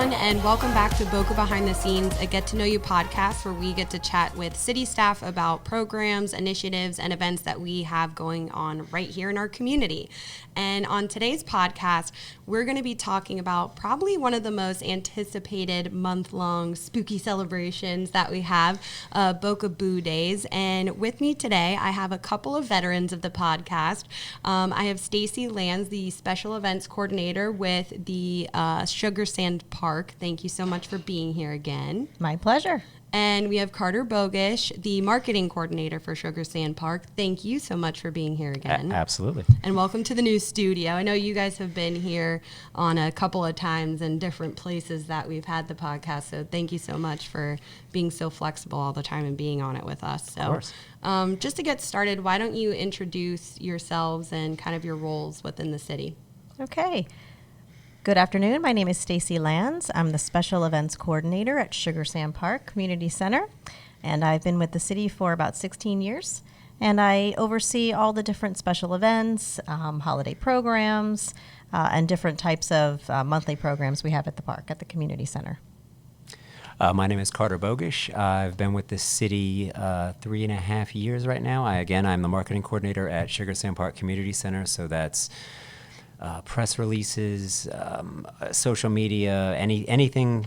everyone, and welcome back to Boca Behind the Scenes, a get-to-know-you podcast where we get to chat with city staff about programs, initiatives, and events that we have going on right here in our community. And on today's podcast, we're going to be talking about probably one of the most anticipated month-long spooky celebrations that we have, Boca Boo Days. And with me today, I have a couple of veterans of the podcast. I have Stacy Lands, the special events coordinator with the Sugar Sand Park. Thank you so much for being here again. My pleasure. And we have Carter Bogish, the marketing coordinator for Sugar Sand Park. Thank you so much for being here again. Absolutely. And welcome to the new studio. I know you guys have been here on a couple of times in different places that we've had the podcast, so thank you so much for being so flexible all the time and being on it with us. So, of course. Just to get started, why don't you introduce yourselves and kind of your roles within the city? Okay. Good afternoon. My name is Stacy Lands. I'm the Special Events Coordinator at Sugar Sand Park Community Center, and I've been with the city for about 16 years. And I oversee all the different special events, holiday programs, and different types of monthly programs we have at the park, at the community center. My name is Carter Bogish. I've been with the city 3.5 years right now. I'm the marketing coordinator at Sugar Sand Park Community Center, so that's press releases, social media, anything,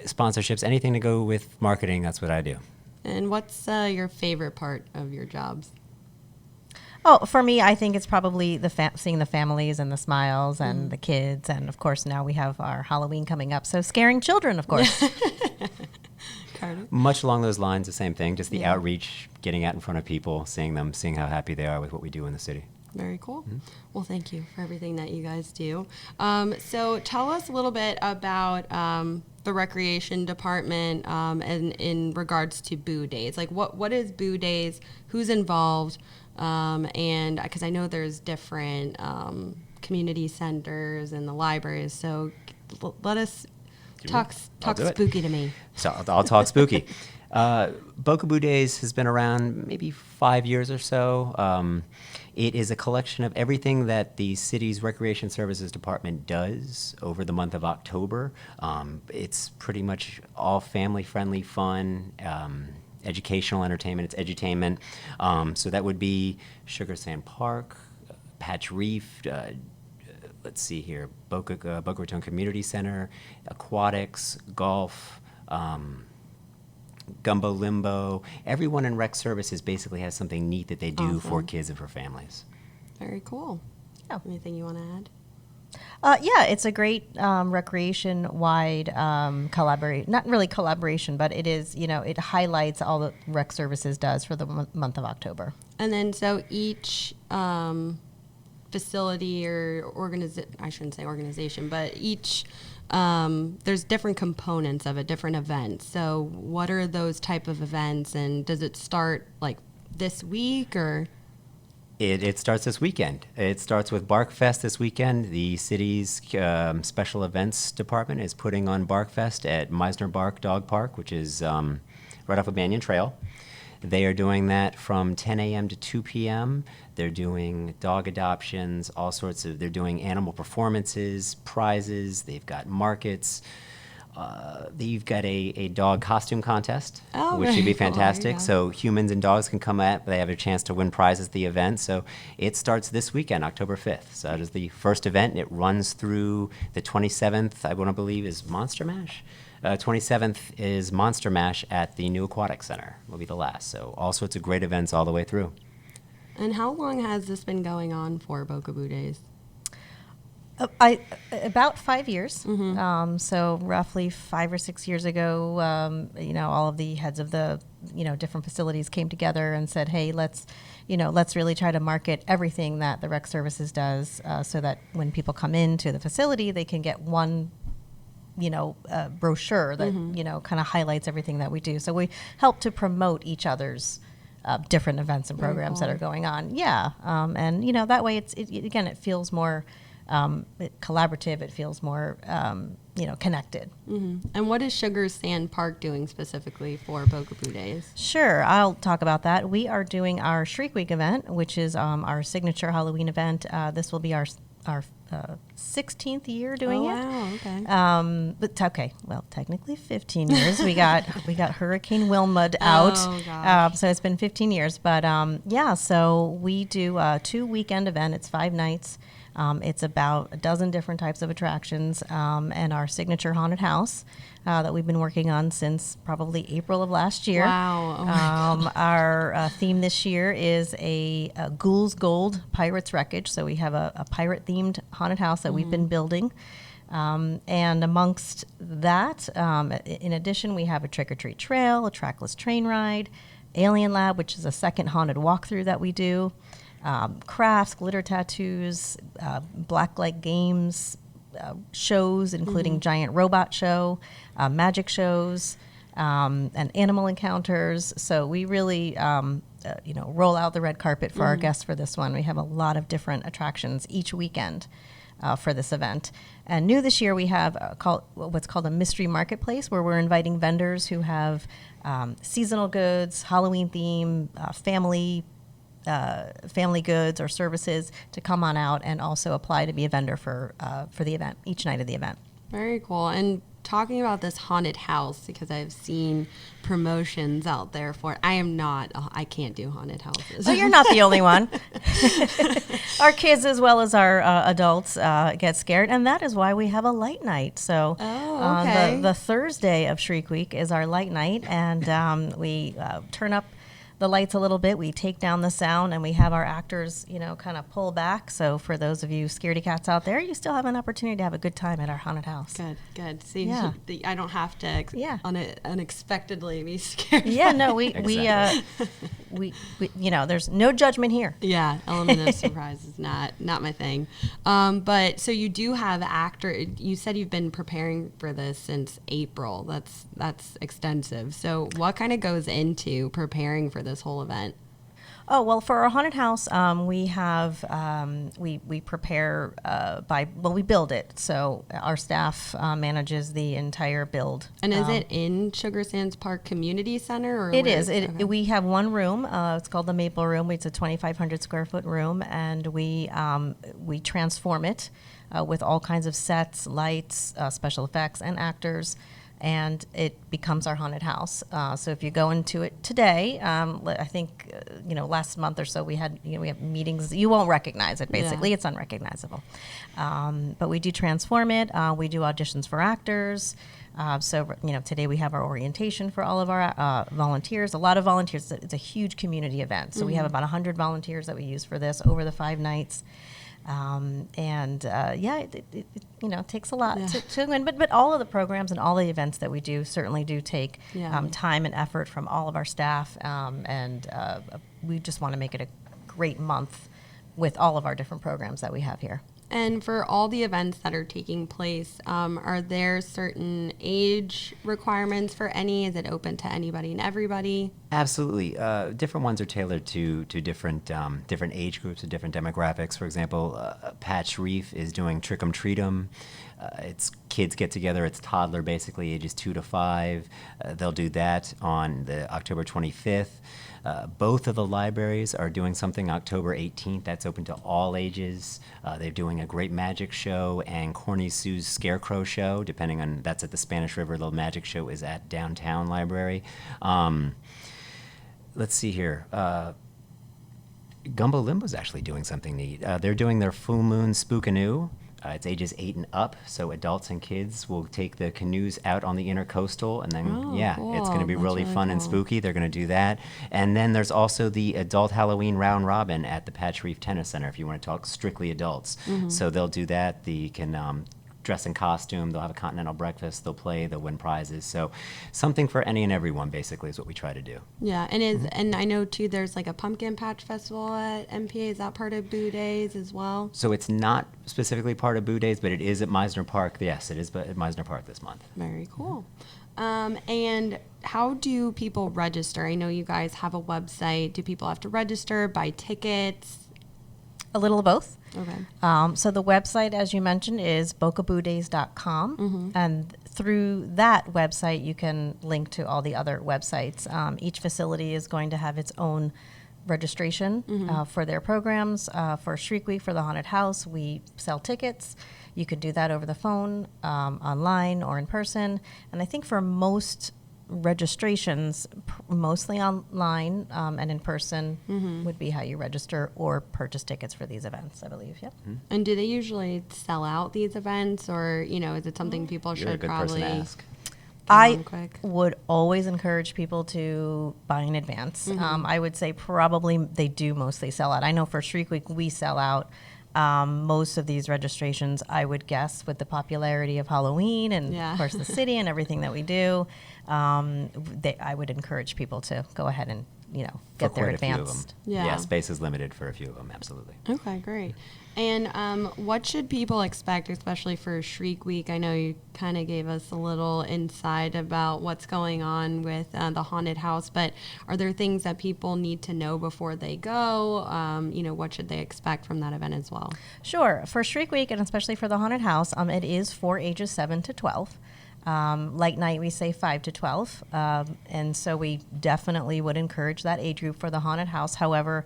sponsorships, anything to go with marketing, that's what I do. And what's your favorite part of your jobs? Oh, for me, I think it's probably seeing the families and the smiles and the kids. And, of course, now we have our Halloween coming up. So scaring children, of course. Carter? Much along those lines, the same thing, just the outreach, getting out in front of people, seeing them, seeing how happy they are with what we do in the city. Very cool. Well, thank you for everything that you guys do. So tell us a little bit about the recreation department and in regards to Boo Days. Like, what is Boo Days? Who's involved? And because I know there's different community centers and the libraries, so let us talk spooky to me. So I'll talk spooky. Boca Boo Days has been around maybe 5 years or so. It is a collection of everything that the city's Recreation Services Department does over the month of October. It's pretty much all family-friendly fun, educational entertainment. It's edutainment. So that would be Sugar Sand Park, Patch Reef, let's see here, Boca Raton Community Center, aquatics, golf, Gumbo Limbo. Everyone in rec services basically has something neat that they do for kids and for families. Very cool. Yeah. Anything you want to add? Yeah, it's a great recreation-wide collaboration. Not really collaboration, but it is, it highlights all that rec services does for the month of October. And then so each facility or I shouldn't say organization, but each there's different components of it, different events. So what are those type of events, and does it start like this week or? It starts this weekend. It starts with Bark Fest this weekend. The city's special events department is putting on Bark Fest at Meisner Bark Dog Park, which is right off of Banyan Trail. They are doing that from 10 a.m. to 2 p.m. They're doing dog adoptions, they're doing animal performances, prizes. They've got markets. They've got a dog costume contest, which should be fantastic. Cool. So humans and dogs can come at, they have a chance to win prizes at the event. So it starts this weekend, October 5th. So that is the first event. It runs through the 27th, I want to believe, is Monster Mash. 27th is Monster Mash at the new Aquatic Center. Will be the last. So all sorts of great events all the way through. And how long has this been going on for Boca Boo Days? About 5 years. So roughly 5 or 6 years ago, all of the heads of the, different facilities came together and said, hey, let's really try to market everything that the rec services does so that when people come into the facility, they can get one brochure that, kind of highlights everything that we do. So we help to promote each other's different events and programs that are going on. Yeah. And, that way it feels more collaborative. It feels more, connected. And what is Sugar Sand Park doing specifically for Boca Boo Days? Sure. I'll talk about that. We are doing our Shriek Week event, which is our signature Halloween event. This will be our 16th year doing Oh, it. wow, okay. Well, technically 15 years. We got Hurricane Wilma out. Oh, gosh. So it's been 15 years. But so we do a 2-weekend event. It's 5 nights. It's about a dozen different types of attractions, and our signature haunted house that we've been working on since probably April of last year. Wow. Oh my Our theme this year is a Ghouls Gold Pirates Wreckage. So we have a pirate-themed haunted house that we've been building. And amongst that, in addition, we have a trick-or-treat trail, a trackless train ride, Alien Lab, which is a second haunted walkthrough that we do, crafts, glitter tattoos, blacklight games, shows, including giant robot show, magic shows, and animal encounters. So we really, roll out the red carpet for our guests for this one. We have a lot of different attractions each weekend for this event. And new this year, we have what's called a mystery marketplace, where we're inviting vendors who have seasonal goods, Halloween theme, family goods or services to come on out and also apply to be a vendor for the event, each night of the event. Very cool. And talking about this haunted house, because I've seen promotions out there for it. I can't do haunted houses. So you're not the only one. Our kids as well as our adults get scared, and that is why we have a light night. So okay. The Thursday of Shriek Week is our light night, and we turn up the lights a little bit, we take down the sound, and we have our actors, kind of pull back. So for those of you scaredy cats out there, you still have an opportunity to have a good time at our haunted house. Good. See, Yeah. I don't have to Yeah. unexpectedly be scared. Yeah, no, we there's no judgment here. Yeah, element of surprise is not my thing. But so you do have you said you've been preparing for this since April. That's extensive. So what kind of goes into preparing for this whole event? Oh, well, for our haunted house, we have, we prepare we build it. So our staff manages the entire build. And is it in Sugar Sands Park Community Center? Or It where is. okay. We have one room. It's called the Maple Room. It's a 2,500 square foot room, and we transform it with all kinds of sets, lights, special effects, and actors. And it becomes our haunted house. So if you go into it today, I think last month or so we have meetings. You won't recognize it. Basically, It's unrecognizable. But we do transform it. We do auditions for actors. So today we have our orientation for all of our volunteers. A lot of volunteers. It's a huge community event. So we have about 100 volunteers that we use for this over the 5 nights. It takes a lot to win, but all of the programs and all the events that we do certainly do take time and effort from all of our staff, and we just want to make it a great month with all of our different programs that we have here. And for all the events that are taking place, are there certain age requirements for any? Is it open to anybody and everybody? Absolutely. Different ones are tailored to different age groups and different demographics. For example, Patch Reef is doing Trick 'em Treat 'em. It's kids get together. It's toddler, basically, ages 2 to 5. They'll do that on the October 25th. Both of the libraries are doing something October 18th. That's open to all ages. They're doing a great magic show and Corny Sue's Scarecrow show, depending on, that's at the Spanish River. The magic show is at Downtown Library. Let's see here. Gumbo Limbo's actually doing something neat. They're doing their Full Moon Spookanoo. It's ages 8 and up, so adults and kids will take the canoes out on the intercoastal, and then, cool. it's going to be That's really fun and cool. spooky. They're going to do that. And then there's also the adult Halloween round robin at the Patch Reef Tennis Center, if you want to talk strictly adults. So they'll do that. You can dress in costume. They'll have a continental breakfast. They'll play. They'll win prizes. So something for any and everyone, basically, is what we try to do. Yeah, and I know too. There's like a pumpkin patch festival at MPA. Is that part of Boo Days as well? So it's not specifically part of Boo Days, but it is at Meisner Park. Yes, it is at Meisner Park this month. Very cool. And how do people register? I know you guys have a website. Do people have to register, buy tickets? A little of both. Okay. So the website, as you mentioned, is bocaboodays.com. And through that website, you can link to all the other websites. Each facility is going to have its own registration for their programs. For Shriek Week, for the Haunted House, we sell tickets. You could do that over the phone, online, or in person. And I think for most registrations, mostly online and in person would be how you register or purchase tickets for these events, I believe. Yep. And do they usually sell out these events, or is it something people You're a should good probably person to ask. get I on quick? would always encourage people to buy in advance. I would say probably they do mostly sell out. I know for Shriek Week we sell out. Most of these registrations, I would guess, with the popularity of Halloween and, Yeah. of course, the city and everything that we do, I would encourage people to go ahead and, For get their quite a few of them. advanced. Yeah. Space is limited for a few of them, absolutely. Okay, great. And what should people expect, especially for Shriek Week? I know you kind of gave us a little insight about what's going on with the haunted house, but are there things that people need to know before they go? What should they expect from that event as well? Sure. For Shriek Week, and especially for the Haunted House, it is for ages 7 to 12. Like night, we say 5 to 12. And so we definitely would encourage that age group for the Haunted House. However,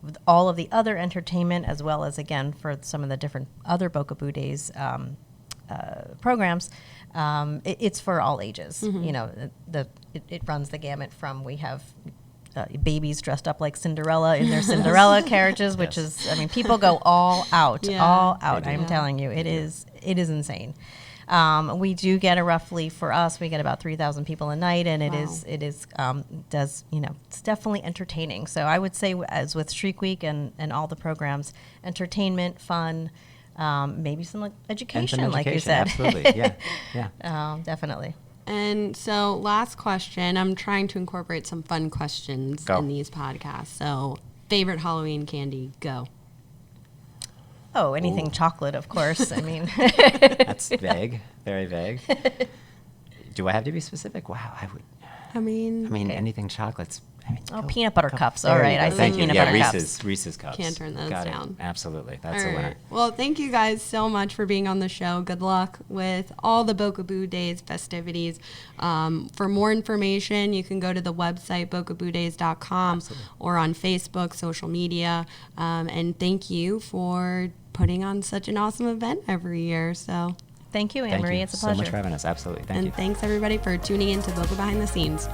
with all of the other entertainment, as well as, again, for some of the different other Boca Boo Days programs, it's for all ages. It runs the gamut from, we have babies dressed up like Cinderella in their Cinderella carriages, which Yes. is, people go all out, Yeah. all out. They do. I'm telling you, it is insane. We do get for us, we get about 3,000 people a night, and Wow. it's definitely entertaining. So I would say, as with Shriek Week and all the programs, entertainment, fun, maybe some education, And some like you education, said. absolutely. Yeah. Definitely. And so last question, I'm trying to incorporate some fun questions Go. in these podcasts. So favorite Halloween candy, go. Oh, anything Ooh. chocolate, of course. I mean, That's vague, very vague. Do I have to be specific? Wow, I would. I mean, Okay. Anything chocolates. peanut butter cups. There All you right, go. I say Thank you. peanut Yeah, butter Reese's, cups. Reese's cups. Can't turn those Got it. down. Absolutely, that's all a right. winner. Well, thank you guys so much for being on the show. Good luck with all the Boca Boo Days festivities. For more information, you can go to the website, bocaboodays.com, or on Facebook, social media. And thank you for putting on such an awesome event every year. So, Thank you, Thank Anne-Marie. you It's a so pleasure. much for having us. Absolutely. Thank and you. thanks everybody for tuning in to Boca Behind the Scenes.